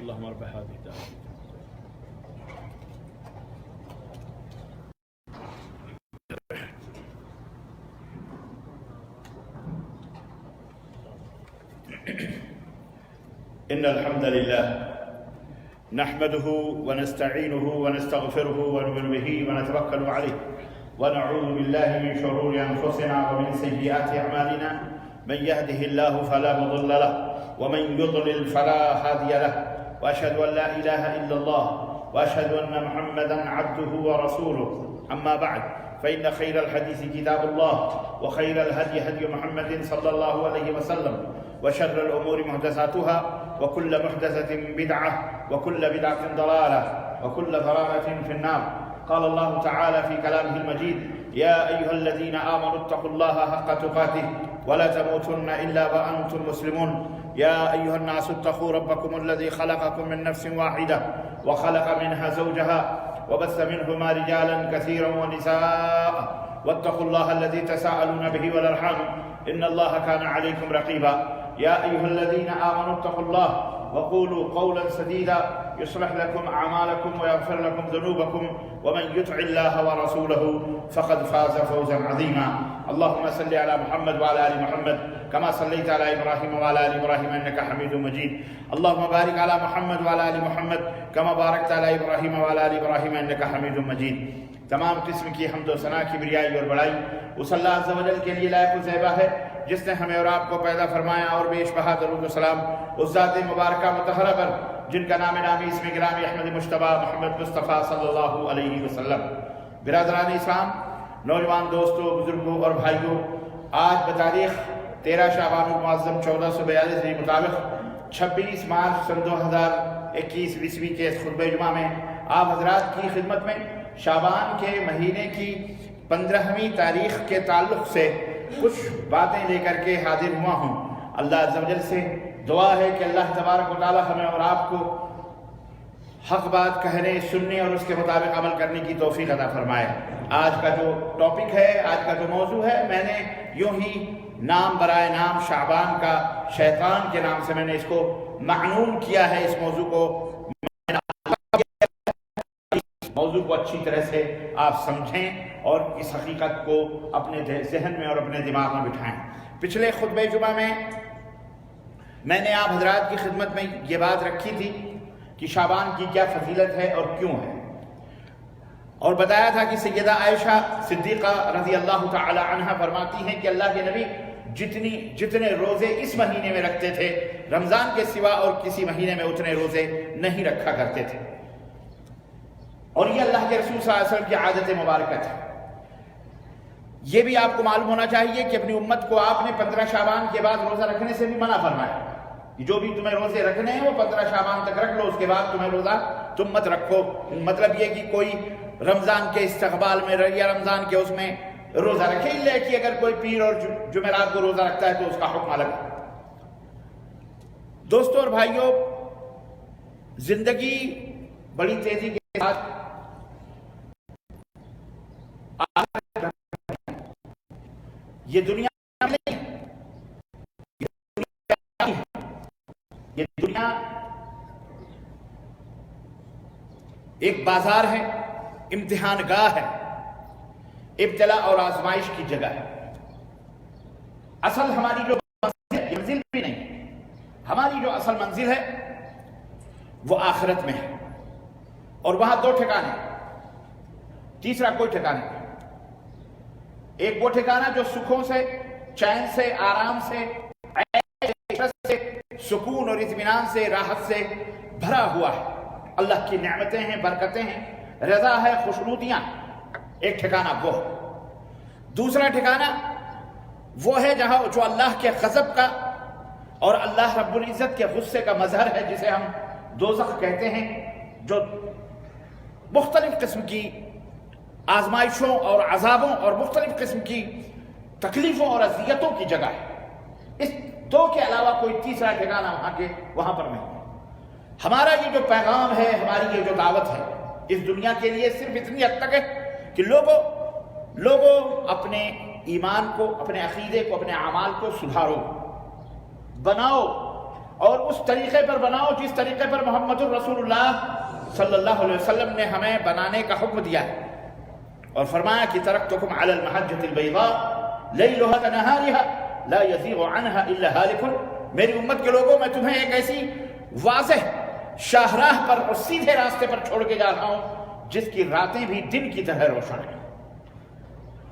اللهم رب هذه الدعوة. إن الحمد لله نحمده ونستعينه ونستغفره ونؤمن به ونتوكل عليه ونعوذ بالله من شرور أنفسنا ومن سيئات أعمالنا. من يهده الله فلا مضل له ومن يضلل فلا هادي له، وأشهد أن لا إله إلا الله وأشهد أن محمدا عبده ورسوله. أما بعد، فإن خير الحديث كتاب الله وخير الهدي هدي محمد صلى الله عليه وسلم، وشر الأمور محدثاتها وكل محدثة بدعة وكل بدعة ضلالة وكل ضلالة في النار. قال الله تعالى في كلامه المجيد: يا أيها الذين آمنوا اتقوا الله حق تقاته ولا تموتن إلا وأنتم مسلمون. يا أيها الناس اتقوا ربكم الذي خلقكم من نفس واحدة وخلق منها زوجها وبث منهما رجالا كثيرا ونساء، واتقوا الله الذي تساءلون به والأرحام إن الله كان عليكم رقيبا. يا أيها الذين آمنوا اتقوا الله وقولوا قولا سديدا يصلح لكم أعمالكم ويغفر لكم ذنوبكم، ومن يطع الله ورسوله فقد فاز فوزا عظيما. اللهم صل على محمد وعلى آل محمد كما صليت على إبراهيم وعلى آل إبراهيم إنك حميد مجيد. اللهم بارك على محمد وعلى آل محمد كما باركت على إبراهيم وعلى آل إبراهيم إنك حميد مجيد. تمام قسم کی حمد و ثنا، کبریائی اور بڑائی اس اللہ عز و جل کے لیے لائق و زیبا ہے جس نے ہمیں اور آپ کو پیدا فرمایا، اور بیش بہا درود و سلام اس ذات مبارکہ مطہرہ پر جن کا نام نامی اسم گرامی احمد مجتبیٰ محمد مصطفیٰ صلی اللہ علیہ وسلم. برادران اسلام، نوجوان دوستوں، بزرگوں اور بھائیوں، آج بتاریخ 13 شعبان المعظم 1442 کے مطابق 26 مارچ سن 2021 عیسوی کے اس خطبہ جمعہ میں آپ حضرات کی خدمت میں شعبان کے مہینے کی 15ویں تاریخ کے تعلق سے کچھ باتیں لے کر کے حاضر ہوا ہوں. اللہ عز و جل سے دعا ہے کہ اللہ تبارک و تعالی ہمیں اور آپ کو حق بات کہنے، سننے اور اس کے مطابق عمل کرنے کی توفیق عطا فرمائے. آج کا جو ٹاپک ہے، آج کا جو موضوع ہے، میں نے یوں ہی نام برائے نام شعبان کا شیطان کے نام سے میں نے اس کو معنون کیا ہے. اس موضوع کو اچھی طرح سے آپ سمجھیں اور اس حقیقت کو اپنے ذہن میں اور اپنے دماغ میں بٹھائیں. پچھلے خطبہ جمعہ میں نے آپ حضرات کی خدمت میں یہ بات رکھی تھی کہ شعبان کی کیا فضیلت ہے اور کیوں ہے، اور بتایا تھا کہ سیدہ عائشہ صدیقہ رضی اللہ تعالی عنہا فرماتی ہیں کہ اللہ کے نبی جتنے روزے اس مہینے میں رکھتے تھے، رمضان کے سوا اور کسی مہینے میں اتنے روزے نہیں رکھا کرتے تھے. اور یہ اللہ کے رسول صلی اللہ علیہ وسلم کی عادت مبارکت ہے. یہ بھی آپ کو معلوم ہونا چاہیے کہ اپنی امت کو آپ نے 15 شعبان کے بعد روزہ رکھنے سے بھی منع فرمایا. جو بھی تمہیں روزے رکھنے ہیں وہ 15 شعبان تک رکھ لو، اس کے بعد تمہیں روزہ تم مت رکھو. مطلب یہ کہ کوئی رمضان کے استقبال میں یا رمضان کے اس میں روزہ رکھے، لے کہ اگر کوئی پیر اور جمعرات کو روزہ رکھتا ہے تو اس کا حکم الگ. دوستوں اور بھائیوں، زندگی بڑی تیزی کے ساتھ یہ دنیا ایک بازار ہے، امتحان گاہ ہے، ابتلا اور آزمائش کی جگہ ہے. اصل ہماری جو منزل بھی نہیں، ہماری جو اصل منزل ہے وہ آخرت میں ہے، اور وہاں 2 ٹھکانے، تیسرا کوئی ٹھکانا نہیں. ایک وہ ٹھکانہ جو سکھوں سے، چین سے، آرام سے، سکون اور اطمینان سے، راحت سے بھرا ہوا ہے. اللہ کی نعمتیں ہیں، برکتیں ہیں، رضا ہے، خوشنودیاں. ایک ٹھکانہ وہ ہے. دوسرا ٹھکانہ وہ ہے جہاں جو اللہ کے غضب کا اور اللہ رب العزت کے غصے کا مظہر ہے، جسے ہم دوزخ کہتے ہیں، جو مختلف قسم کی آزمائشوں اور عذابوں اور مختلف قسم کی تکلیفوں اور اذیتوں کی جگہ ہے. اس 2 کے علاوہ کوئی تیسرا ٹھکانہ وہاں پر نہیں. ہمارا یہ جو پیغام ہے، ہماری یہ جو دعوت ہے اس دنیا کے لیے صرف اتنی حد تک ہے کہ لوگوں اپنے ایمان کو، اپنے عقیدے کو، اپنے اعمال کو سدھارو، بناؤ، اور اس طریقے پر بناؤ جس طریقے پر محمد الرسول اللہ صلی اللہ علیہ وسلم نے ہمیں بنانے کا حکم دیا ہے. اور فرمایا کہ ترکتکم علی المحجۃ البیضاء لیلھا کنہارھا لا یزیغ عنھا الا ھالک. میری امت کے لوگوں میں تمہیں ایک ایسی واضح شاہراہ پر اور سیدھے راستے پر چھوڑ کے جا رہا ہوں جس کی راتیں بھی دن کی طرح روشن ہیں،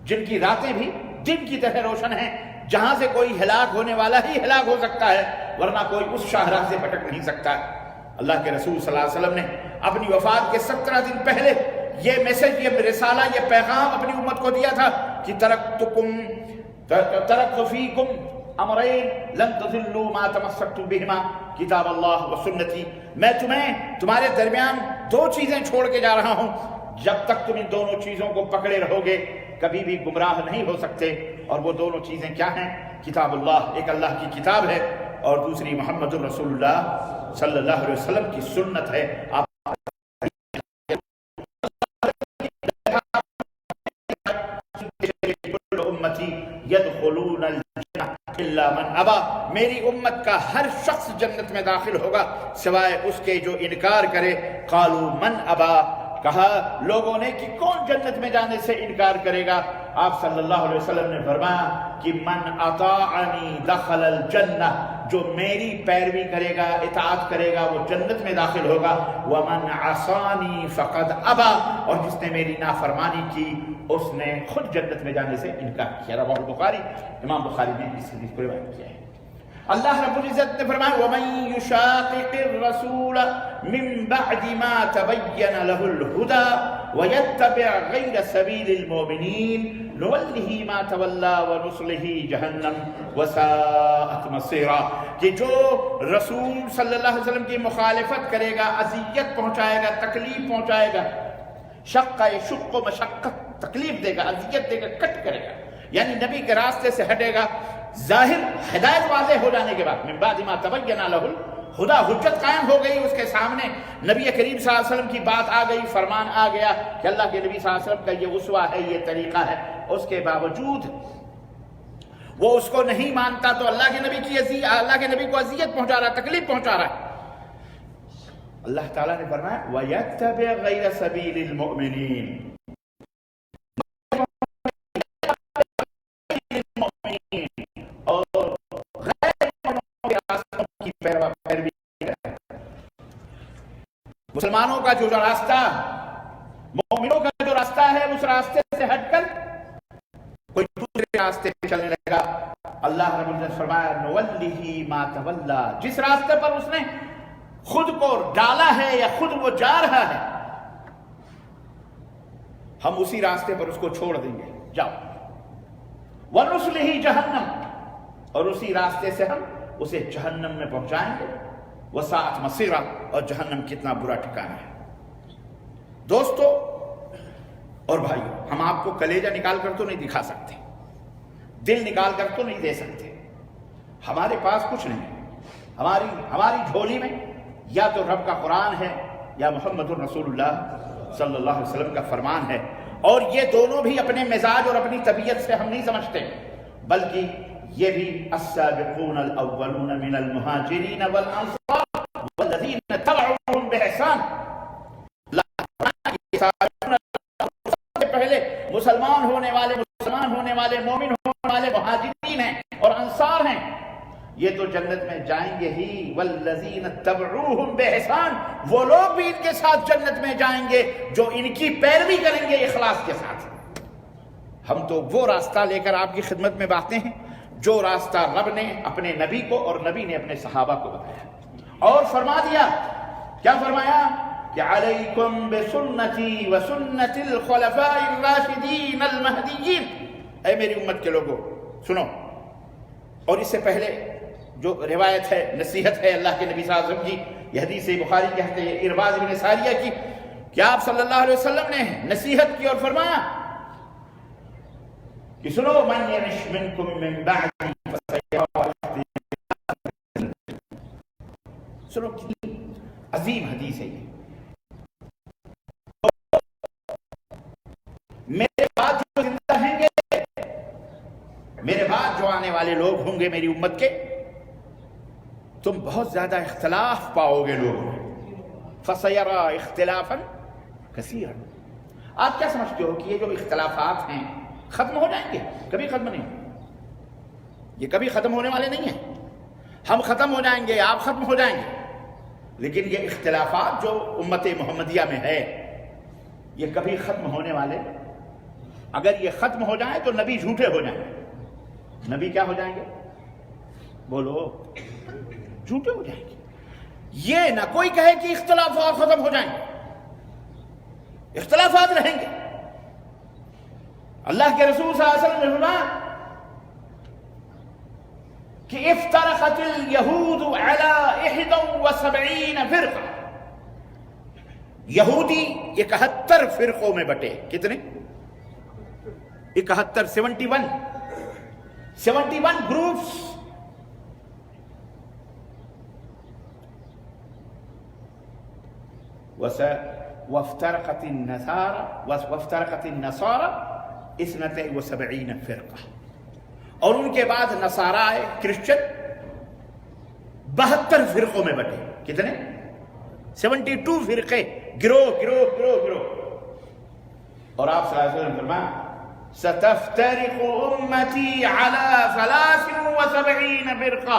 جن کی راتیں بھی دن کی طرح روشن ہیں، جہاں سے کوئی ہلاک ہونے والا ہی ہلاک ہو سکتا ہے ورنہ کوئی اس شاہراہ سے بھٹک نہیں سکتا. اللہ کے رسول صلی اللہ علیہ وسلم نے اپنی وفات کے 17 دن پہلے یہ میسج، یہ رسالہ، یہ پیغام اپنی امت کو دیا تھا کہ ترکت فیکم امرین لن تضلوا ما تمسکتم بہما کتاب اللہ و سنتی. میں تمہارے درمیان 2 چیزیں چھوڑ کے جا رہا ہوں، جب تک تم ان دونوں چیزوں کو پکڑے رہو گے کبھی بھی گمراہ نہیں ہو سکتے. اور وہ دونوں چیزیں کیا ہیں؟ کتاب اللہ، ایک اللہ کی کتاب ہے، اور دوسری محمد الرسول اللہ صلی اللہ علیہ وسلم کی سنت ہے. آپ يدخلون الجنہ الا من ابا، میری امت کا ہر شخص جنت میں داخل ہوگا سوائے اس کے جو انکار کرے. قالوا من ابا، کہا لوگوں نے کہ کون جنت میں جانے سے انکار کرے گا؟ آپ صلی اللہ علیہ وسلم نے فرمایا کہ من اطاعنی دخل الجنہ، جو میری پیروی کرے گا، اطاعت کرے گا، وہ جنت میں داخل ہوگا. ومن عصانی فقد ابا، اور جس نے میری نافرمانی کی اس نے خود جنت میں جانے سے انکار کیا. رواه البخاری، امام بخاری نے اس حدیث کو روایت کیا ہے. اللہ رب العزت نے فرمایا وَمَن يُشَاقِقِ الرَّسُولَ مِن بَعْدِ مَا تَبَيَّنَ لَهُ الْهُدَى وَيَتَّبِعْ غَيْرَ سَبِيلِ الْمُؤْمِنِينَ نُوَلِّهِ مَا تَوَلَّى وَنُصْلِهِ جَهَنَّمَ وَسَاءَتْ مَصِيرًا، کہ جو رسول صلی اللہ علیہ وسلم کی مخالفت کرے گا، اذیت پہنچائے گا، تکلیف پہنچائے گا، شق و مشقت، تکلیف دے گا، اذیت دے گا، کٹ کرے گا، یعنی نبی کے راستے سے ہٹے گا. ظاہر ہدایت واضح ہو جانے کے بعد من بعد ما تبین لہ الہدی، حجت قائم ہو گئی اس کے سامنے، نبی کریم صلی اللہ علیہ وسلم کی بات آ گئی، فرمان آ گیا کہ اللہ کے نبی صلی اللہ علیہ وسلم کا یہ اسوہ ہے، یہ طریقہ ہے. اس کے باوجود وہ اس کو نہیں مانتا تو اللہ کے نبی کو اذیت پہنچا رہا ہے، تکلیف پہنچا رہا ہے. اللہ تعالیٰ نے فرمایا وَيَتَّبِعْ غَيْرَ سَبِيلِ الْمُؤْمِنِينَ، مسلمانوں کا جو راستہ، مومنوں کا جو راستہ ہے، اس راستے سے ہٹ کر کوئی دوسرے راستے پہ چلنے لگا. اللہ رب العزت نے فرمایا نُوَلِّهِ مَا تَوَلَّى، جس راستے پر اس نے خود کو ڈالا ہے یا خود وہ جا رہا ہے ہم اسی راستے پر اس کو چھوڑ دیں گے، جاؤ. وَنُصْلِهِ جَهَنَّمَ، اور اسی راستے سے ہم اسے جہنم میں پہنچائیں گے. وساعت مصیرہ، اور جہنم کتنا برا ٹھکانہ ہے. دوستو اور بھائیو، ہم آپ کو کلیجہ نکال کر تو نہیں دکھا سکتے، دل نکال کر تو نہیں دے سکتے، ہمارے پاس کچھ نہیں. ہماری جھولی میں یا تو رب کا قرآن ہے یا محمد الرسول اللہ صلی اللہ علیہ وسلم کا فرمان ہے. اور یہ دونوں بھی اپنے مزاج اور اپنی طبیعت سے ہم نہیں سمجھتے، بلکہ یہ بھی السابقون الاولون من المہاجرین والانصار والذین تبعوهم بإحسان، پہلے مسلمان ہونے والے مومن ہونے والے مہاجرین ہیں اور انصار ہیں، یہ تو جنت میں جائیں گے ہی. والذین تبعوهم بإحسان، وہ لوگ بھی ان کے ساتھ جنت میں جائیں گے جو ان کی پیروی کریں گے اخلاص کے ساتھ. ہم تو وہ راستہ لے کر آپ کی خدمت میں باتیں ہیں جو راستہ رب نے اپنے نبی کو اور نبی نے اپنے صحابہ کو بتایا، اور فرما دیا. کیا فرمایا کہ علیکم بسنتی وسنت الخلفاء الراشدین المہدیین، اے میری امت کے لوگوں سنو. اور اس سے پہلے جو روایت ہے، نصیحت ہے اللہ کے نبی صلی اللہ علیہ وسلم کی، یہ حدیث بخاری کہتے ہیں ارباز بن ساریہ کی، کہ آپ صلی اللہ علیہ وسلم نے نصیحت کی اور فرمایا کہ سنو من یعش منکم من بعدی فسیرى، سنو کتنی عظیم حدیث ہے یہ. میرے بعد جو زندہ ہیں گے، میرے بعد جو آنے والے لوگ ہوں گے میری امت کے، تم بہت زیادہ اختلاف پاؤ گے لوگوں میں. فَسَيَرَا اخْتِلَافًا كَثِيرًا. آپ کیا سمجھتے ہو کہ یہ جو اختلافات ہیں ختم ہو جائیں گے؟ کبھی ختم نہیں ہوں. یہ کبھی ختم ہونے والے نہیں ہیں. ہم ختم ہو جائیں گے، آپ ختم ہو جائیں گے، لیکن یہ اختلافات جو امت محمدیہ میں ہے یہ کبھی ختم ہونے والے. اگر یہ ختم ہو جائیں تو نبی جھوٹے ہو جائیں گے. نبی کیا ہو جائیں گے؟ بولو. جھوٹے ہو جائیں گے. یہ نہ کوئی کہے کہ اختلافات ختم ہو جائیں گے. اختلافات رہیں گے. اللہ کے رسول صلی اللہ علیہ وسلم نے فرمایا کہ افترقت الیہود علی 71 فرقہ. یہودی 71 فرقوں میں بٹے. کتنے؟ 71 71 گروپس. وافترقت النصارى 72 فرقہ. اور ان کے بعد نصارہ آئے، کرسچن 72 فرقوں میں بٹے. کتنے؟ 72 فرقے، گروہ گروہ گروہ گروہ. اور آپ صلی اللہ علیہ وسلم فرمایا ستفترق امتی علی 73 فرقہ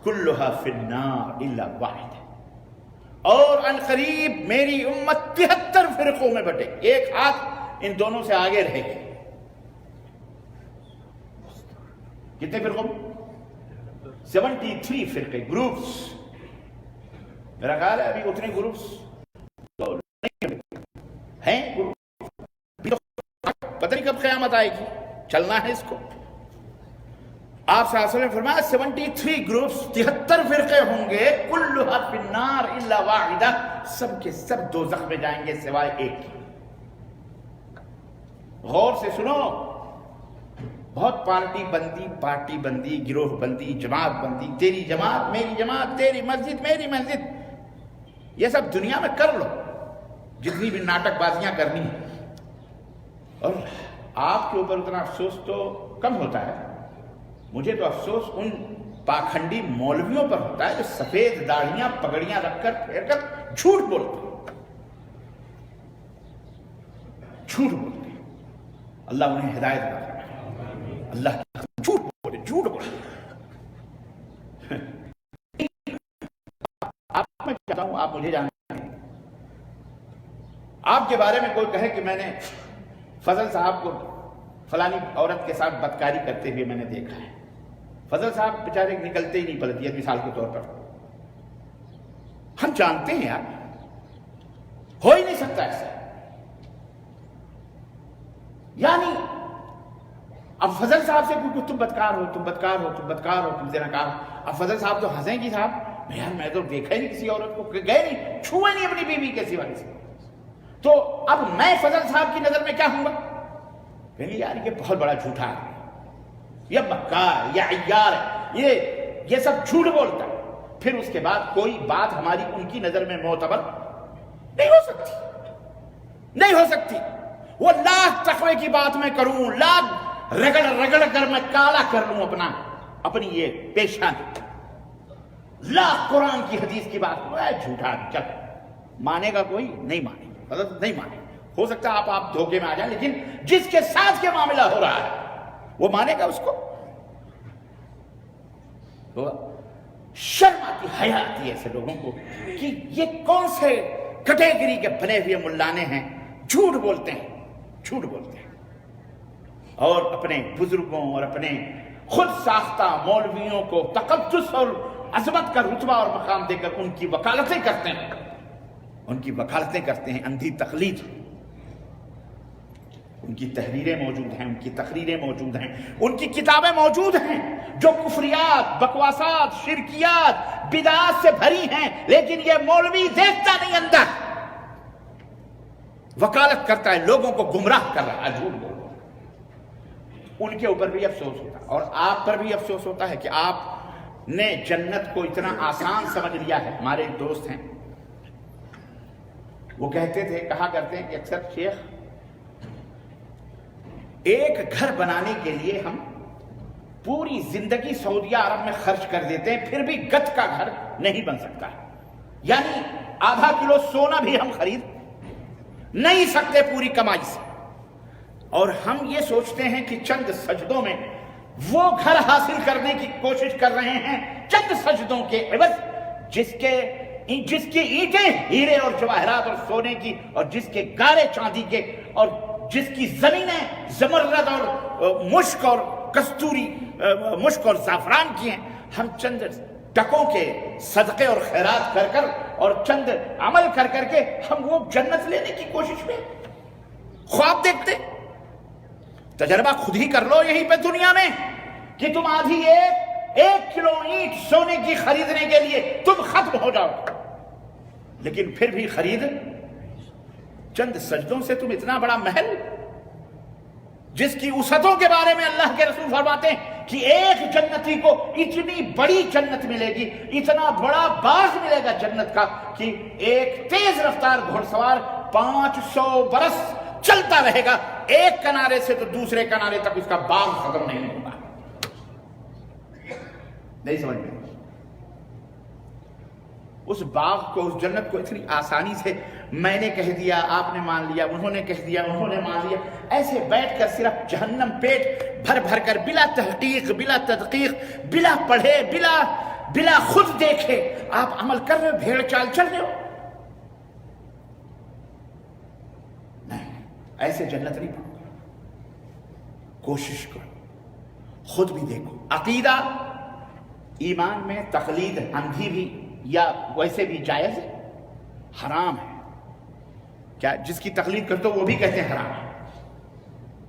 کلها فی النار الا واحدہ. اور ان قریب میری امت 73 فرقوں میں بٹے. ایک ہاتھ ان دونوں سے آگے رہے گی. کتنے فرقوں میں؟ 73 فرقے، گروپس. میرا خیال ہے ابھی اتنے گروپس ہیں. پتہ نہیں کب قیامت آئے گی، چلنا ہے اس کو. آپ صلی اللہ علیہ وسلم نے فرمایا 73 گروپس، 73 فرقے ہوں گے. کلھا فی النار الا واحدہ. سب کے سب دوزخ میں جائیں گے سوائے ایک. غور سے سنو. بہت پارٹی بندی، گروہ بندی، جماعت بندی، تیری جماعت میری جماعت، تیری مسجد میری مسجد، یہ سب دنیا میں کر لو جتنی بھی ناٹک بازیاں کرنی ہیں. اور آپ کے اوپر اتنا افسوس تو کم ہوتا ہے. مجھے تو افسوس ان پاکھنڈی مولویوں پر ہوتا ہے جو سفید داڑھیاں پگڑیاں رکھ کر پھیر کر جھوٹ بولتے ہیں. جھوٹ بولتے ہیں. اللہ انہیں ہدایت عطا فرمائے. اللہ کی جھوٹ بولے، جھوٹ بولے. آپ میں چاہتا ہوں آپ مجھے جانتے ہیں. آپ کے بارے میں کوئی کہے کہ میں نے فضل صاحب کو فلانی عورت کے ساتھ بدکاری کرتے ہوئے میں نے دیکھا ہے. فضل صاحب بیچارے نکلتے ہی نہیں پلتیت مثال کے طور پر. ہم جانتے ہیں یار، ہو ہی نہیں سکتا ایسا. یعنی اب فضل صاحب سے تم بدکار ہو، تم بدکار ہو، تم بدکار ہو، تم زناکار ہو. اب فضل صاحب تو ہنسیں گی صاحب، یار میں تو دیکھا ہی نہیں کسی عورت کو، گئے نہیں، چھوئے نہیں اپنی بیوی کے سوا کسی. تو اب میں فضل صاحب کی نظر میں کیا ہوں گا؟ کہیں گے یار یہ بہت بڑا جھوٹا ہے، یہ مکار، یہ عیار ہے، یہ سب جھوٹ بولتا ہے. پھر اس کے بعد کوئی بات ہماری ان کی نظر میں معتبر نہیں ہو سکتی. نہیں ہو سکتی. وہ لاکھ تقوی کی بات میں کروں، لاکھ رگڑ کر میں کالا کر لوں اپنی یہ پیشانی، لاکھ قرآن کی حدیث کی بات کروں، جھوٹا چل مانے گا کوئی؟ نہیں مانے گا. مطلب نہیں مانے. ہو سکتا ہے آپ دھوکے میں آ جائیں، لیکن جس کے ساتھ یہ معاملہ ہو رہا ہے وہ مانے گا اس کو؟ شرم آتی، حیا آتی ہے ایسے لوگوں کو کہ یہ کون سے کیٹیگری کے بنے ہوئے ملانے ہیں، جھوٹ بولتے ہیں، جھوٹ بولتے ہیں. اور اپنے بزرگوں اور اپنے خود ساختہ مولویوں کو تقدس اور عظمت کا رتبہ اور مقام دے کر ان کی وکالتیں کرتے ہیں. ان کی وکالتیں کرتے ہیں. اندھی تقلید. ان کی تحریریں موجود ہیں، ان کی تقریریں موجود ہیں، ان کی کتابیں موجود ہیں جو کفریات، بکواسات، شرکیات، بدعات سے بھری ہیں، لیکن یہ مولوی دیکھتا نہیں اندر. وکالت کرتا ہے، لوگوں کو گمراہ کر رہا ہے، جھوٹ بول رہا ہے. ان کے اوپر بھی افسوس ہوتا ہے. اور آپ پر بھی افسوس ہوتا ہے کہ آپ نے جنت کو اتنا آسان سمجھ لیا ہے. ہمارے ایک دوست ہیں، وہ کہتے تھے، کہا کرتے ہیں کہ اکثر شیخ ایک گھر بنانے کے لیے ہم پوری زندگی سعودیہ عرب میں خرچ کر دیتے ہیں، پھر بھی گت کا گھر نہیں بن سکتا، یعنی آدھا کلو سونا بھی ہم خرید نہیں سکتے پوری کمائی سے، اور ہم یہ سوچتے ہیں کہ چند سجدوں میں وہ گھر حاصل کرنے کی کوشش کر رہے ہیں، چند سجدوں کے عوض جس کی اینٹیں ہیرے اور جواہرات اور سونے کی، اور جس کے گارے چاندی کے، اور جس کی زمینیں زمرد اور مشک اور کستوری، مشک اور زعفران کی ہیں، ہم چند ٹکوں کے صدقے اور خیرات کر کر اور چند عمل کر کر کے ہم وہ جنت لینے کی کوشش میں خواب دیکھتے۔ تجربہ خود ہی کر لو یہیں پہ دنیا میں کہ تم آدھی ایک کلو اینٹ سونے کی خریدنے کے لیے تم ختم ہو جاؤ، لیکن پھر بھی خرید چند سجدوں سے تم اتنا بڑا محل، جس کی وسعتوں کے بارے میں اللہ کے رسول فرماتے ہیں کہ ایک جنتی کو اتنی بڑی جنت ملے گی، اتنا بڑا باغ ملے گا جنت کا کہ ایک تیز رفتار گھڑ سوار 500 برس چلتا رہے گا، ایک کنارے سے تو دوسرے کنارے تک اس کا باغ ختم نہیں ہوگا۔ نہیں سمجھ میں؟ اس باغ کو، اس جنت کو اتنی آسانی سے میں نے کہہ دیا، آپ نے مان لیا، انہوں نے کہہ دیا، انہوں نے مان لیا، ایسے بیٹھ کر صرف جہنم پیٹ بھر بھر کر بلا تحقیق، بلا تدقیق، بلا پڑھے، بلا خود دیکھے آپ عمل کر رہے ہو، بھیڑ چال چل رہے ہو۔ نہیں، ایسے جنت نہیں پاؤ گے، کوشش کرو، خود بھی دیکھو۔ عقیدہ ایمان میں تقلید اندھی بھی یا ویسے بھی جائز ہے، حرام ہے، کیا جس کی تقلید کرتے ہو وہ بھی کہتے ہیں حرام ہے۔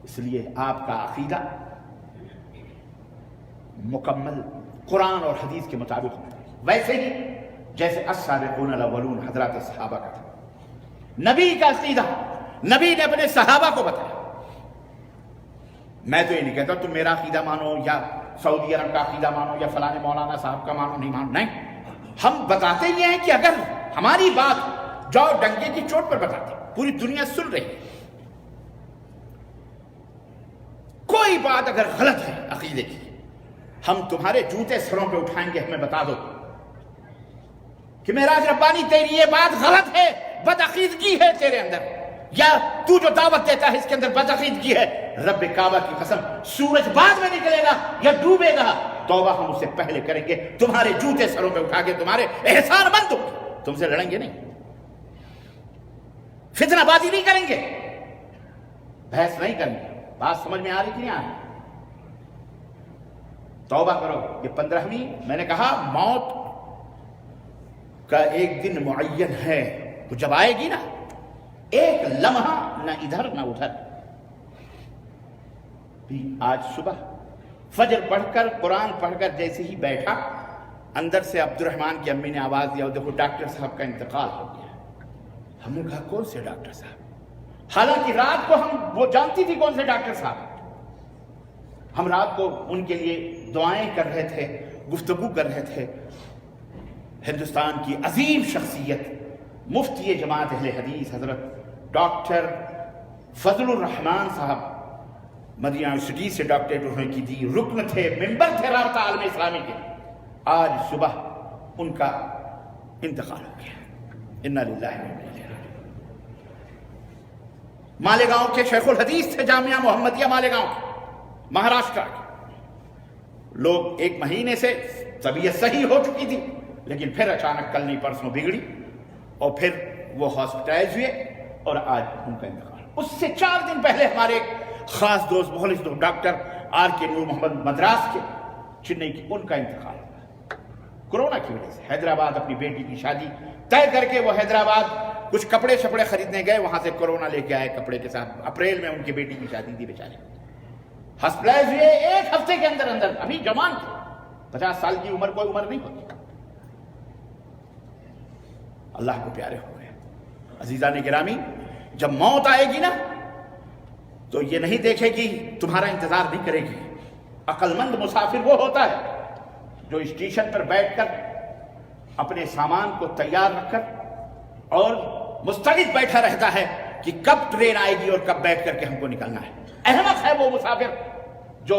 اس لیے آپ کا عقیدہ مکمل قرآن اور حدیث کے مطابق ہونا چاہیے، ویسے ہی جیسے السابقون الاولون حضرات صحابہ کا تھا۔ نبی کا عقیدہ نبی نے اپنے صحابہ کو بتایا۔ میں تو یہ نہیں کہتا تم میرا عقیدہ مانو یا سعودی عرب کا عقیدہ مانو یا فلاں مولانا صاحب کا مانو، نہیں مانو، نہیں، ہم بتاتے یہ ہیں کہ اگر ہماری بات جاؤ ڈنگے کی چوٹ پر بتاتے، پوری دنیا سن رہی ہے، کوئی بات اگر غلط ہے عقیدے کی، ہم تمہارے جوتے سروں پہ اٹھائیں گے، ہمیں بتا دو کہ معراج ربانی تیری یہ بات غلط ہے، بدعقیدگی ہے تیرے اندر، یا تو جو دعوت دیتا ہے اس کے اندر بدعقیدگی ہے، رب کعبہ کی قسم سورج بعد میں نکلے گا یا ڈوبے گا، توبہ ہم اس سے پہلے کریں گے، تمہارے جوتے سروں پہ اٹھا کے تمہارے احسان مند ہوں گے، تم سے لڑیں گے نہیں، فتنہ بازی نہیں کریں گے، بحث نہیں کریں گے۔ بات سمجھ میں آ رہی کہ نہیں آ رہی؟ توبہ کرو۔ یہ 15ویں میں نے کہا موت کا ایک دن معین ہے، تو جب آئے گی نا، ایک لمحہ نہ ادھر نہ ادھر۔ آج صبح فجر پڑھ کر قرآن پڑھ کر جیسے ہی بیٹھا، اندر سے عبد الرحمان کی امی نے آواز دیا، دیکھو ڈاکٹر صاحب کا انتقال ہو گیا۔ ہم نے کہا کون سے ڈاکٹر صاحب؟ حالانکہ رات کو وہ جانتی تھی کون سے ڈاکٹر صاحب، ہم رات کو ان کے لیے دعائیں کر رہے تھے، گفتگو کر رہے تھے۔ ہندوستان کی عظیم شخصیت مفتی جماعت اہل حدیث حضرت ڈاکٹر فضل الرحمان صاحب، مدینہ یونیورسٹی سے ڈاکٹریٹ انہوں نے کی تھی، رکن تھے، ممبر تھے رابطہ عالم اسلامی کے، آج صبح ان کا انتقال ہو گیا۔ انا للہ و انا الیہ راجعون۔ مالیگاؤں کے شیخ الحدیث تھے، جامعہ محمدیہ مالیگاؤں کے، مہاراشٹر کے لوگ۔ 1 مہینے سے طبیعت صحیح ہو چکی تھی، لیکن پھر اچانک کل نہیں پرسوں بگڑی، اور پھر وہ ہاسپٹلائز ہوئے اور آج ان کا انتقال۔ اس سے 4 دن پہلے ہمارے ایک خاص دوست مخلص دوست ڈاکٹر آر کے نور محمد مدراس کے چنئی کی، ان کا انتقال ہوا کورونا کی وجہ سے۔ حیدرآباد اپنی بیٹی کی شادی طے کر کے وہ حیدرآباد کچھ کپڑے شپڑے خریدنے گئے، وہاں سے کورونا لے کے آئے کپڑے کے ساتھ۔ اپریل میں ان کی بیٹی کی شادی تھی، بیچارے ہاسپٹلائز ہوئے 1 ہفتے کے اندر اندر، ابھی جوان تھے، 50 سال کی عمر کوئی عمر نہیں ہوتی۔ اللہ کو پیارے ہو گئے۔ عزیزان گرامی، جب موت آئے گی نا تو یہ نہیں دیکھے گی، تمہارا انتظار نہیں کرے گی۔ عقل مند مسافر وہ ہوتا ہے جو اسٹیشن پر بیٹھ کر اپنے سامان کو تیار رکھ کر اور مستعد بیٹھا رہتا ہے کہ کب ٹرین آئے گی اور کب بیٹھ کر کے ہم کو نکلنا ہے۔ احمق ہے وہ مسافر جو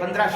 15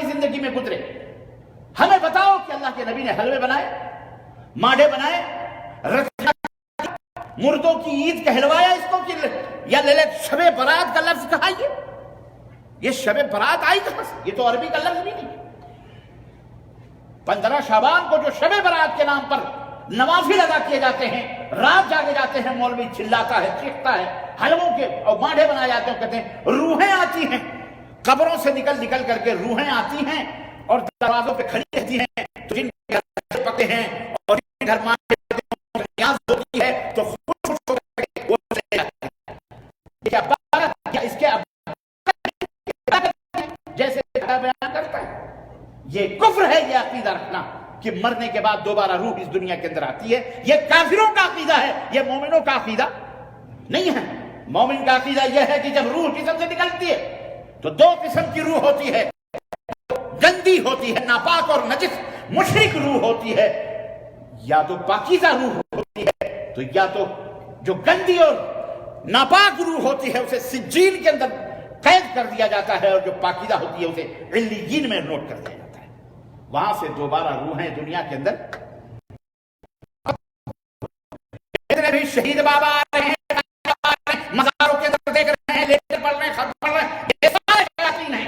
کی زندگی میں گزرے. ہمیں بتاؤ کہ اللہ کے نبی نے حلوے بنائے, مانڈے بنائے, مردوں کی عید کہلوایا اس کو, یا شب برات کا لفظ کہا. یہ شب برات آئی کہاں سے؟ یہ تو عربی کا لفظ بھی نہیں. 15 شعبان کو جو شب برات کے نام پر نوافل ادا کیے جاتے ہیں, رات جاگے جاتے ہیں, مولوی چلاتا ہے, چیختا ہے, حلووں کے اور مانڈے بنائے جاتے ہیں, کہتے ہیں روحیں آتی ہیں قبروں سے نکل کر کے, روحیں آتی ہیں اور دروازوں پہ کھڑی رہتی ہیں. تو جن کے گھر پکے ہیں اور جن کے گھر مانڈے نیاز ہوتی ہے تو خوش ہو کر وہ چلے جاتے ہیں. کیا اس کے جیسے بیان کرتا ہے. یہ کفر ہے یہ عقیدہ رکھنا کہ مرنے کے بعد دوبارہ روح اس دنیا کے اندر آتی ہے. یہ کافروں کا عقیدہ ہے, یہ مومنوں کا عقیدہ نہیں ہے. مومن کا عقیدہ یہ ہے کہ جب روح جسم سے نکلتی ہے تو 2 قسم کی روح ہوتی ہے. گندی ہوتی ہے, ناپاک اور نجس مشرک روح ہوتی ہے, یا تو پاکیزہ روح ہوتی ہے. تو یا تو جو گندی اور ناپاک روح ہوتی ہے اسے سجین کے اندر قید کر دیا جاتا ہے, اور جو پاکیزہ ہوتی ہے اسے علیین میں نوٹ کر دیا جاتا ہے. وہاں سے دوبارہ روحیں دنیا کے اندر. اتنے بھی شہید بابا آ رہے ہیں, مزاروں کے اندر دیکھ رہے ہیں, لیکن پڑھ رہے ہیں, خط پڑھ رہے ہیں, یہ سارے شیاطین ہیں.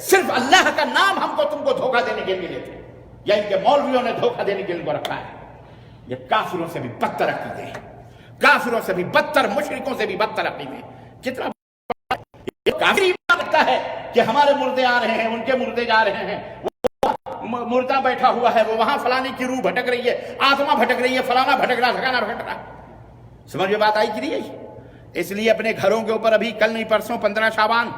صرف اللہ کا نام ہم کو تم کو دھوکہ دینے کے لیے لیتے ہیں, یا ان کے مولویوں نے دھوکہ دینے کے لیے رکھا ہے. یہ کافروں سے بھی بدتر عقیدے ہیں, کافروں سے بھی بدتر, مشرکوں سے بھی بدتر عقیدے. کتنا کافر ایمان رکھتا ہے کہ ہمارے مردے آ رہے ہیں, ان کے مردے جا رہے ہیں, مردہ بیٹھا ہوا ہے, وہ وہاں فلانے کی روح بھٹک رہی ہے, آتما بھٹک رہی ہے, فلانا بھٹک رہا, ٹھکانا بھٹک رہا. سمجھ میں بات آئی کہ نہیں آئی؟ اس لیے اپنے گھروں کے اوپر ابھی کل نہیں پرسوں 15 شعبان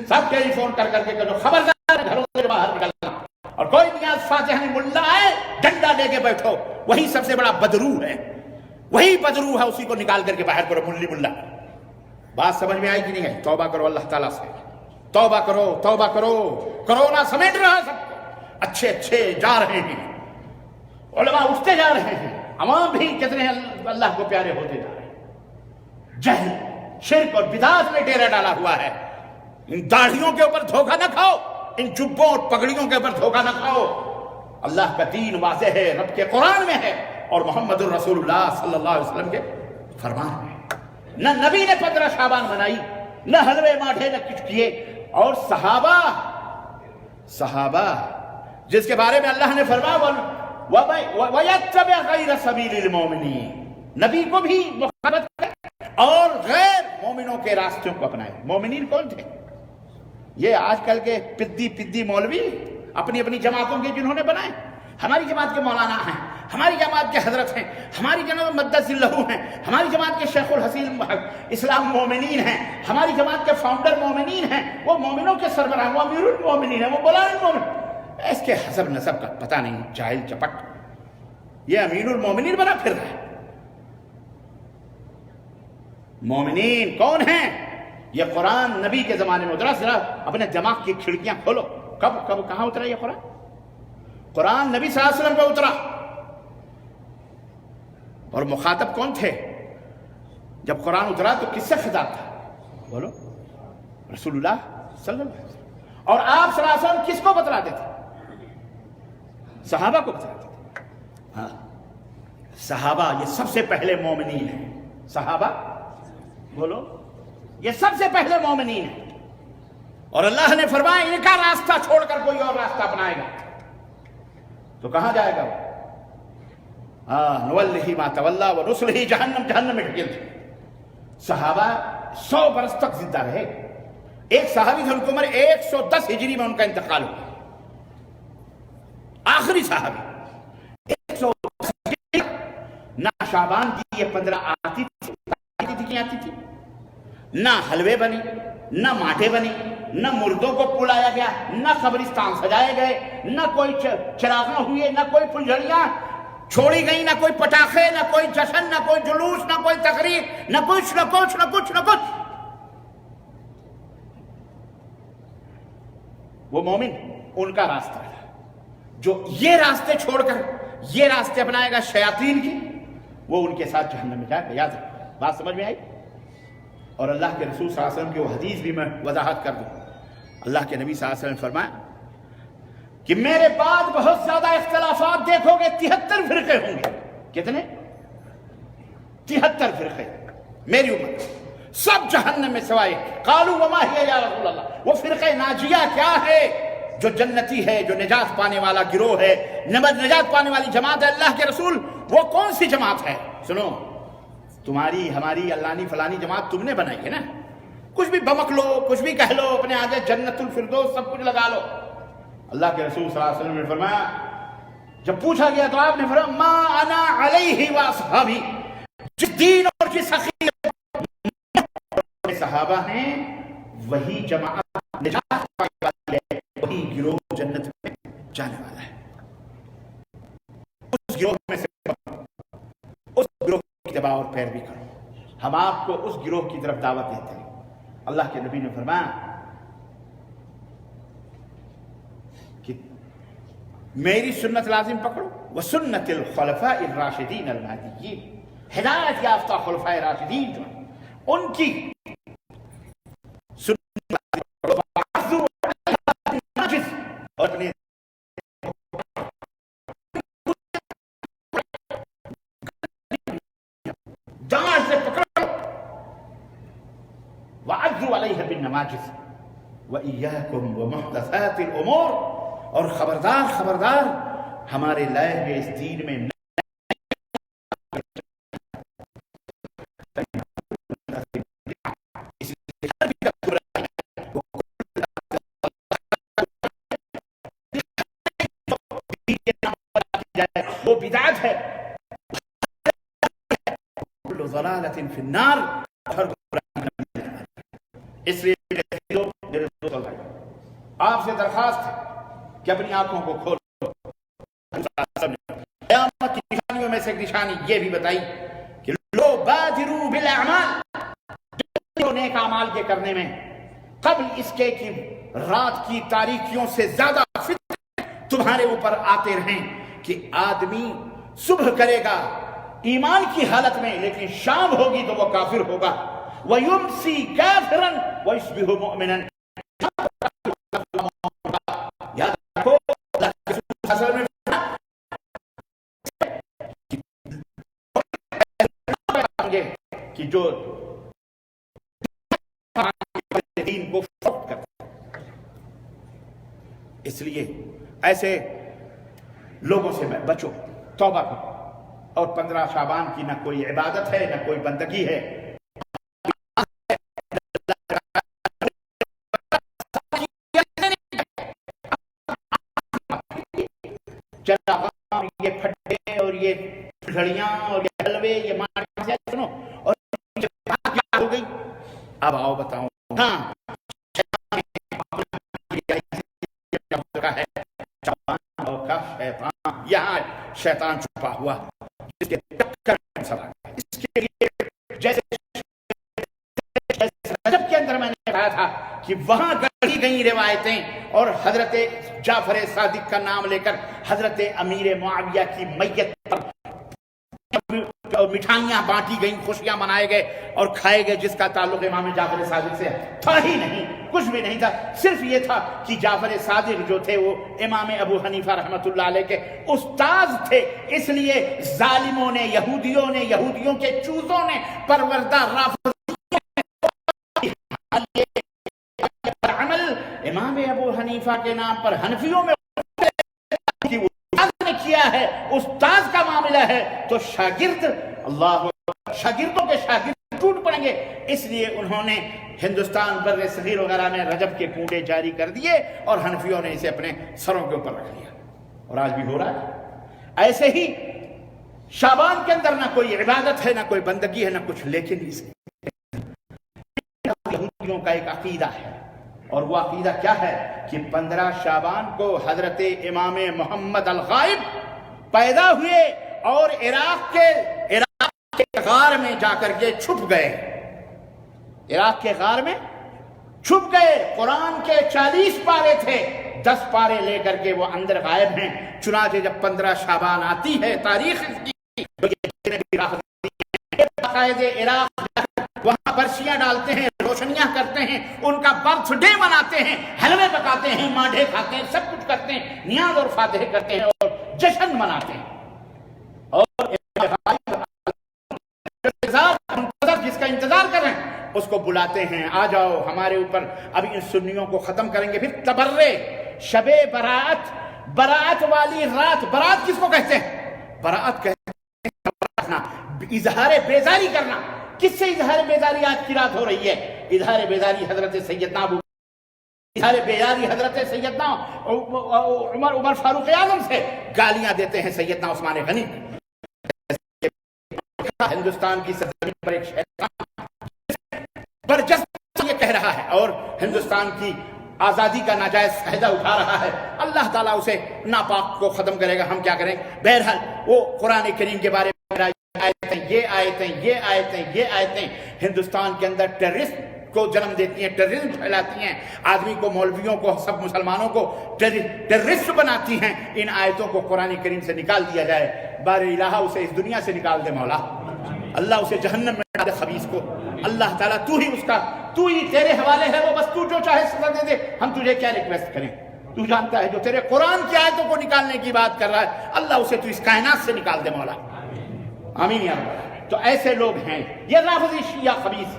سب ٹیلی فون کر کے کہو خبردار گھروں سے باہر نکلنا, اور کوئی نیاز فاتحہ ملا آئے ڈنڈا لے کے بیٹھو, وہی سب سے بڑا بدرو ہے, وہی بدرو ہے, اسی کو نکال کر کے باہر کرو ملی ملا. بات سمجھ میں آئی کہ نہیں ہے؟ توبہ کرو اللہ تعالیٰ سے, توبہ کرو, توبہ کرو. کرونا سمیٹ رہا سب کو, اچھے اچھے جا رہے ہیں, علماء اٹھتے جا رہے ہیں, عوام بھی کتنے اللہ کو پیارے ہوتے جا رہے ہیں. جہل, شرک اور بدعت میں ڈیرا ڈالا ہوا ہے. ان داڑھیوں کے اوپر دھوکہ نہ کھاؤ, ان جبوں اور پگڑیوں کے اوپر دھوکہ نہ کھاؤ. اللہ کا دین واضح ہے, رب کے قرآن میں ہے, اور محمد الرسول اللہ صلی اللہ علیہ وسلم کے فرمان میں. نہ نبی نے 15 شعبان منائی, نہ حلوے ماٹھے, نہ کچھ کیے. اور صحابہ جس کے بارے میں اللہ نے فرمایا وَيَتَّبِعْ غَيْرَ سَبِيلِ الْمُؤْمِنِينَ, نبی کو بھی مخالفت کرے اور غیر مومنوں کے راستوں کو اپنائے. مومنین کون تھے؟ یہ آج کل کے پدی مولوی اپنی اپنی جماعتوں کے جنہوں نے بنائے. ہماری جماعت کے مولانا ہیں, ہماری جماعت کے حضرت ہیں, ہماری جماعت مدث اللہ ہیں, ہماری جماعت کے شیخ الحسین اسلام مومنین ہیں, ہماری جماعت کے فاؤنڈر مومنین ہیں, وہ مومنوں کے سربراہ, وہ امیر المومنین ہیں, وہ بلال المومن. اس کے حسب نسب کا پتہ نہیں, جاہل چپٹ, یہ امیر المومنین بنا پھر رہا ہے. مومنین کون ہیں؟ یہ قرآن نبی کے زمانے میں اترا. ذرا اپنے دماغ کی کھڑکیاں کھولو, کب کہاں اترا یہ قرآن؟ قرآن نبی صلی اللہ علیہ وسلم پہ اترا, اور مخاطب کون تھے جب قرآن اترا؟ تو کس سے خطاب تھا؟ بولو, رسول اللہ صلی اللہ علیہ وسلم. اور آپ صلی اللہ علیہ وسلم کس کو بتلاتے تھے؟ صحابہ کو بتلاتے تھے. ہاں, صحابہ یہ سب سے پہلے مومنین ہیں. صحابہ بولو, یہ سب سے پہلے مومنین ہیں. اور اللہ نے فرمایا ان کا راستہ چھوڑ کر کوئی اور راستہ اپنائے گا تو کہاں جائے گا وہ؟ نولہ ما تولی ونصلہ جہنم, جہنم میں ڈھکیل دیں. صحابہ 100 برس تک زندہ رہے. ایک صحابی تھے, ان کی عمر 110 ہجری میں ان کا انتقال ہوا, آخری صحابی. 110 ہجری نہ شعبان کی یہ 15 آتی تھی, نہ حلوے بنی, نہ ماٹھے بنی, نہ مردوں کو پلایا گیا, نہ قبرستان سجائے گئے, نہ کوئی چراغاں ہوئے, نہ کوئی پھلجھڑیاں چھوڑی گئی, نہ کوئی پٹاخے, نہ کوئی جشن, نہ کوئی جلوس, نہ کوئی تقریب, نہ کچھ نہ کچھ نہ کچھ نہ کچھ. وہ مومن ان کا راستہ ہے. جو یہ راستے چھوڑ کر یہ راستے اپنائے گا شیاطین کی, وہ ان کے ساتھ جہنم میں جائے گا. یاد رکھو, بات سمجھ میں آئی؟ اور اللہ کے رسول صلی اللہ علیہ وسلم کی وہ حدیث بھی میں وضاحت کر دوں. اللہ کے نبی صلی اللہ علیہ وسلم نے فرمایا کہ میرے بعد بہت زیادہ اختلافات دیکھو گے، 73 فرقے ہوں گے. کتنے؟ 73 فرقے میری امت، سب جہنم میں سوائے. قالوا وما هي یا رسول اللہ، وہ فرقہ ناجیہ کیا ہے جو جنتی ہے، جو نجات پانے والا گروہ ہے، نجات پانے والی جماعت ہے؟ اللہ کے رسول وہ کون سی جماعت ہے؟ سنو، تمہاری ہماری علانی فلانی جماعت تم نے بنائی ہے نا، کچھ بھی بمک لو، کچھ بھی کہہ لو، اپنے آگے جنت الفردوس سب کچھ لگا لو. اللہ کے رسول صلی اللہ علیہ وسلم نے فرمایا، جب پوچھا گیا تو آپ نے فرمایا ما انا علیہ واصحابی، جس دین اور جس عقیدے صحابہ ہیں وہی جماعت نجات پانے والی ہے، وہی گروہ جنت میں جانے والا ہے. اس گروہ میں سے اس گروہ کی اتباع اور پیروی کرو. ہم آپ کو اس گروہ کی طرف دعوت دیتے ہیں. اللہ کے نبی نے فرمایا کہ میری سنت لازم پکڑو، وسنت الخلفاء الراشدین المہدیین، ہدایت یافتہ خلفاء راشدین جو ہیں ان کی سنت لازم پکڑو، اور اپنے جان سے پکڑو، وعضوا علیہ بالنواجذ وإياكم ومحدثات الأمور، اور خبردار ہمارے لائے ہوئے اس دین میں وہ بدعت ہے، كل ضلالة في النار. اس لیے آپ سے درخواست ہے کہ اپنی آنکھوں کو کھولو. قیامت کی نشانیوں میں سے ایک نشانی یہ بھی بتائی کہ لو بادروا بالاعمال، جو نیک اعمال کے کرنے میں قبل اس کے کہ رات کی تاریکیوں سے زیادہ فتنے تمہارے اوپر آتے رہیں، کہ آدمی صبح کرے گا ایمان کی حالت میں، لیکن شام ہوگی تو وہ کافر ہوگا. وَيُمْسِي كَافِرًا وَيُصْبِحُ مُؤْمِنًا. یاد رکھو کہ جو دین کو فروخت کرتا ہے، اس لیے ایسے لوگوں سے بچو، توبہ کرو. اور 15 شعبان کی نہ کوئی عبادت ہے نہ کوئی بندگی ہے، یہ پھٹے اور یہ گھڑیاں اور یہ حلوے یہ مار سے سنو. اور کیا ہو گئی؟ اب آؤ بتاؤں. ہاں یہاں شیطان چھپا ہوا، اس کے لیے جیسے رجب کے اندر میں نے کہا تھا کہ وہاں گڑھی گئی روایتیں، اور حضرت جعفر صادق کا نام لے کر حضرت امیر معاویہ کی میت پر مٹھائیاں بانٹی گئیں، خوشیاں منائے گئے اور کھائے گئے، جس کا تعلق امام جعفر صادق سے تھا ہی نہیں، کچھ بھی نہیں تھا. صرف یہ تھا کہ جعفر صادق جو تھے وہ امام ابو حنیفہ رحمۃ اللہ علیہ کے استاذ تھے، اس لیے ظالموں نے، یہودیوں کے چوزوں نے، پروردہ رافض عمل امام ابو حنیفہ کے نام پر حنفیوں میں کیا ہے. استاذ کا معاملہ ہے تو شاگرد، اللہ شاگردوں کے شاگرد ٹوٹ پڑیں گے. اس لیے انہوں نے ہندوستان بر صغیر وغیرہ میں رجب کے کنڈے جاری کر دیے اور حنفیوں نے اسے اپنے سروں کے اوپر رکھ لیا، اور آج بھی ہو رہا ہے. ایسے ہی شعبان کے اندر نہ کوئی عبادت ہے نہ کوئی بندگی ہے نہ کچھ، لیکن اس یہودیوں کا ایک عقیدہ ہے، اور وہ عقیدہ کیا ہے کہ 15 شعبان کو حضرت امام محمد الغائب پیدا ہوئے اور عراق کے غار میں جا کر کے چھپ گئے. عراق کے غار میں چھپ گئے. قرآن کے 40 پارے تھے، 10 پارے لے کر کے وہ اندر غائب ہیں. چنانچہ جب 15 شعبان آتی ہے تاریخ کی، باقاعدہ عراق وہاں برشیاں ڈالتے ہیں، روشنیاں کرتے ہیں، ان کا برتھ ڈے مناتے ہیں، حلوے پکاتے ہیں، مانڈھے کھاتے ہیں، سب کچھ کرتے ہیں، نیاز اور فاتحے کرتے ہیں اور جشن مناتے ہیں۔ اور جس کا انتظار کر رہے ہیں اس کو بلاتے ہیں، آ جاؤ ہمارے اوپر، اب ان سنیوں کو ختم کریں گے۔ پھر تبرے، شب برات، برات والی رات۔ برات کس کو کہتے ہیں؟ برات کہتے ہیں اظہار بیزاری کرنا۔ کس سے اظہار بیزاری آج کی رات ہو رہی ہے؟ اظہار بیزاری حضرت سیدنا ابو، اظہار بیزاری حضرت سیدنا عمر فاروق اعظم سے گالیاں دیتے ہیں سیدنا عثمان غنی۔ ہندوستان کی سرزمین پر ایک شیطان برجستہ یہ کہہ رہا ہے اور ہندوستان کی آزادی کا ناجائز فائدہ اٹھا رہا ہے، اللہ تعالیٰ اسے ناپاک کو ختم کرے گا، ہم کیا کریں؟ بہرحال وہ قرآن کریم کے بارے میں یہ آیتیں ہندوستان کے اندر ٹیررسٹ کو جنم دیتی ہیں، ٹیررزم پھیلاتی ہیں، آدمی کو، مولویوں کو، سب مسلمانوں کو ٹیررسٹ بناتی ہیں۔ ان آیتوں کو قرآن کریم سے نکال دیا جائے، بار الہ اسے اس دنیا سے نکال دے مولا، اللہ اسے جہنم میں ڈال دے خبیث کو۔ اللہ تعالیٰ تو ہی اس کا، تو ہی تیرے حوالے ہے، وہ بس تو جو چاہے سزا دے دے، ہم تجھے کیا ریکویسٹ کریں؟ تو جانتا ہے جو تیرے قرآن کی آیتوں کو نکالنے کی بات کر رہا ہے، اللہ اسے تو اس کائنات سے نکال دے مولا، آمین یا رب۔ تو ایسے لوگ ہیں، یہ رافضی شیعہ خبیث،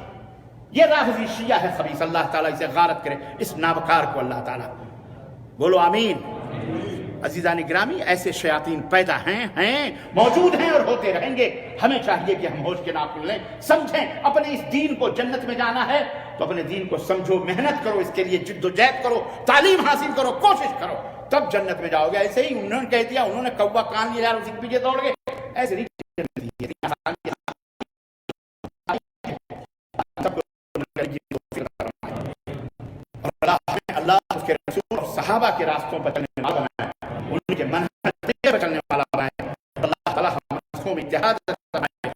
یہ رافضی شیعہ ہے خبیث، اللہ تعالیٰ اسے غارت کرے، اس نابکار کو اللہ تعالیٰ، بولو آمین۔ عزیزان گرامی، ایسے شیاطین پیدا ہیں، موجود ہیں اور ہوتے رہیں گے۔ ہمیں چاہیے کہ ہم ہوش کے ناخن لیں، سمجھیں اپنے اس دین کو، جنت میں جانا ہے تو اپنے دین کو سمجھو، محنت کرو، اس کے لیے جد و جہد کرو، تعلیم حاصل کرو، کوشش کرو، تب جنت میں جاؤ گے۔ ایسے ہی انہوں نے کہہ دیا، انہوں نے کوا کان لیا یار، اسی کے پیچھے دوڑ گئے، ایسے نہیں۔ اللہ اس کے رسول اور صحابہ کے راستوں پر چلنے والا بنائے، ان کے منہج پر چلنے والا بنائے۔ اللہ تعالیٰ ہم رسول میں اتحاد فرمائے،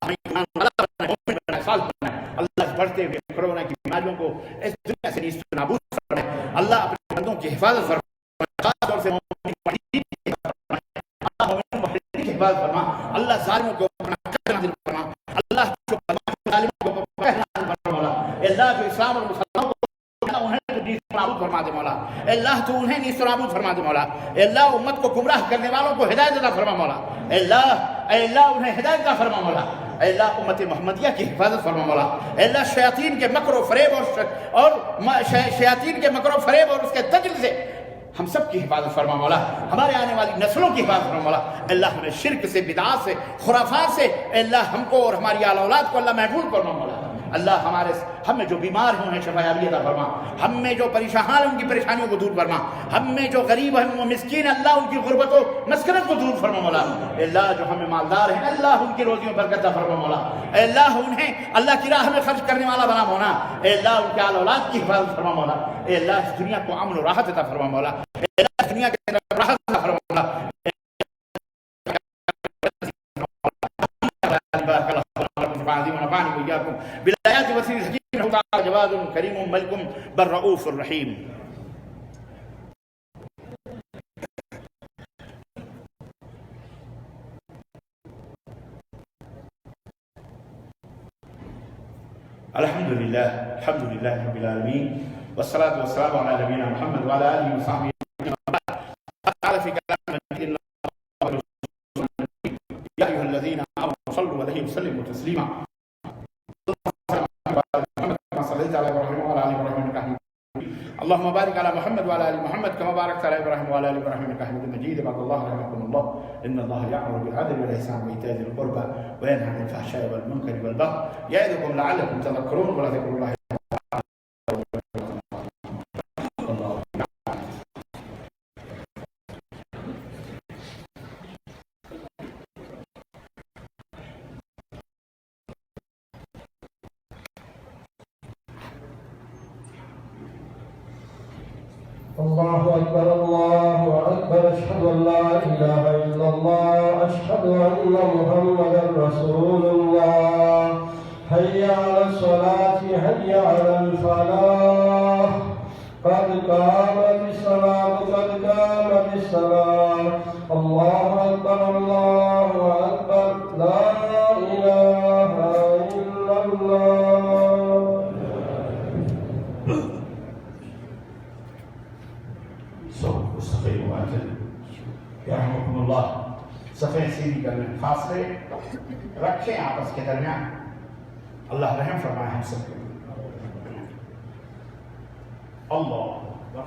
ہمیں ایمان والا بنائے، مومن بنائے، صالح بنائے۔ اللہ بڑھتے ہوئے کورونا کی بیماریوں کو اس دنیا سے نیست و نابود فرمائے۔ اللہ اپنے بندوں کی حفاظت فرمائے، خاص طور سے مومن کی حفاظت فرما۔ اللہ ظالموں کو اپنا قہر نازل فرما، اللہ جو ظالموں کو اپنا قہر نازل فرما، اللہ جو اسلام اور مسلمانوں کو نابود فرما دے مولا، اللہ تو انہیں نیست و نابود فرما دے مولا، اللہ امت کو گمراہ کرنے والوں کو ہدایت عطا فرما مولا، اللہ انہیں ہدایت عطا فرما مولا، اللہ امت محمدیہ کی حفاظت فرما مولا، اللہ شیاطین کے مکر و فریب اور شیاطین کے مکر و فریب اور اس کے دجل سے ہم سب کی حفاظت فرما مولا، ہمارے آنے والی نسلوں کی حفاظت فرما مولا۔ اللہ ہمیں شرک سے، بدعات سے، خرافات سے، اللہ ہم کو اور ہماری آل اولاد کو اللہ محفوظ فرما مولا۔ اللہ ہم میں جو بیمار ہیں انہیں شفا یابی عطا فرما، ہم میں جو پریشان ہیں ان کی پریشانیوں کو دور فرما، ہم میں جو غریب ہیں وہ مسکین، اللہ ان کی غربت و مسکنت کو دور فرما مولا۔ اللہ جو ہمیں مالدار ہیں، اللہ ان کی روزیوں پر برکت عطا فرما مولا، اللہ انہیں اللہ کی راہ میں خرچ کرنے والا بنا مولا، اللہ ان کے آل اولاد کی حفاظت فرما مولا، اللہ اس دنیا کو امن و راحت عطا فرما مولا، اللہ دنیا کے اندر راحت عطا فرما مولا۔ بالآيات والذكر الحكيم إنه تعالى جواد كريم ملك بل رؤوف رحيم۔ الحمد لله رب العالمين، والصلاة والسلام على نبينا محمد وعلى آله وصحبه تعالى في كلام يا أيها الذين آمنوا صلوا عليه وسلموا تسليما۔ اللهم بارك على محمد وعلى ال محمد كما باركت على ابراهيم وعلى ال ابراهيم انك حميد مجيد۔ عباد الله رحمكم الله، ان الله يأمر بالعدل والاحسان وايتاء ذي القربى وينهى عن الفحشاء والمنكر والبغي يعظكم لعلكم تذكرون، ولذكر الله الله أكبر الله أكبر، أشهد أن لا إله إلا الله، أشهد أن محمدا رسول الله، حي على الصلاة حي على الفلاح، قد قامت الصلاة قد قامت الصلاة، الله أكبر الله أكبر، لا إله إلا الله۔ تقسیمی کرنے فاصلے رکھیں آپس کے درمیان. اللہ رحم فرمائے ہم سب کو. اللہ اکبر.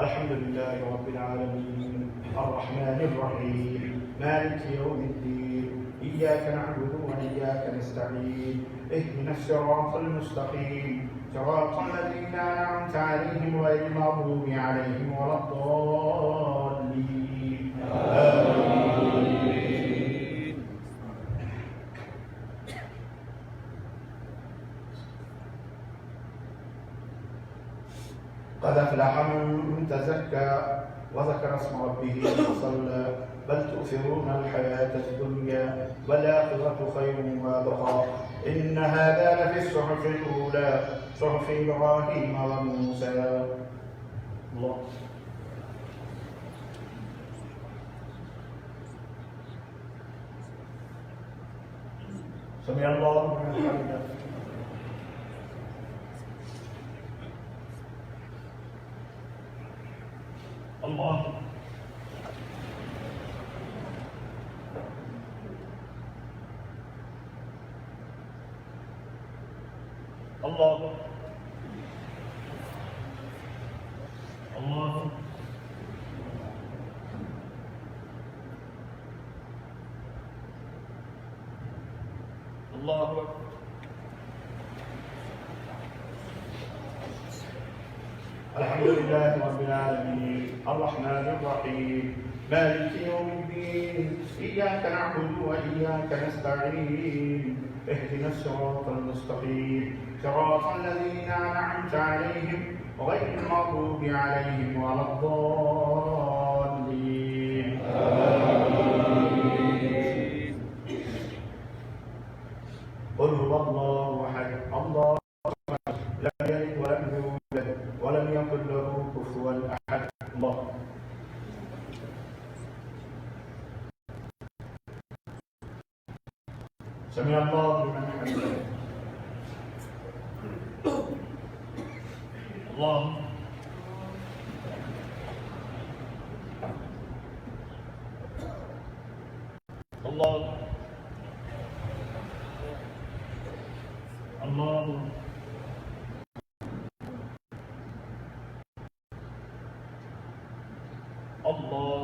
الحمد لله رب العالمين الرحمن الرحيم مالك يوم الدين إياك نعبد وإياك نستعين اهدنا الصراط المستقيم صراط الذين أنعمت عليهم غير المغضوب عليهم ولا الضالين آمين. قد أفلح من تزكى وذكر اسم ربه وصلى بل تؤثرون الحياة الدنيا والآخرة خير وأبقى إن هذا لفي الصحف الأولى صحف إبراهيم وموسى. الله. سمع الله لمن حمده. الله. الله. الله. الله. الحمد لله رب العالمين الرحمن الرحيم مالك يوم الدين إياك نعبد وإياك نستعين اهدنا الصراط المستقيم صراط الذين أنعمت عليهم غير المغضوب عليهم ولا الضالين آمين. قل هو الله أحد الله لم يلد ولم يولد ولم يكن له كفوا أحد. الله. سمع الله لمن حمده. الله. الله. الله. الله.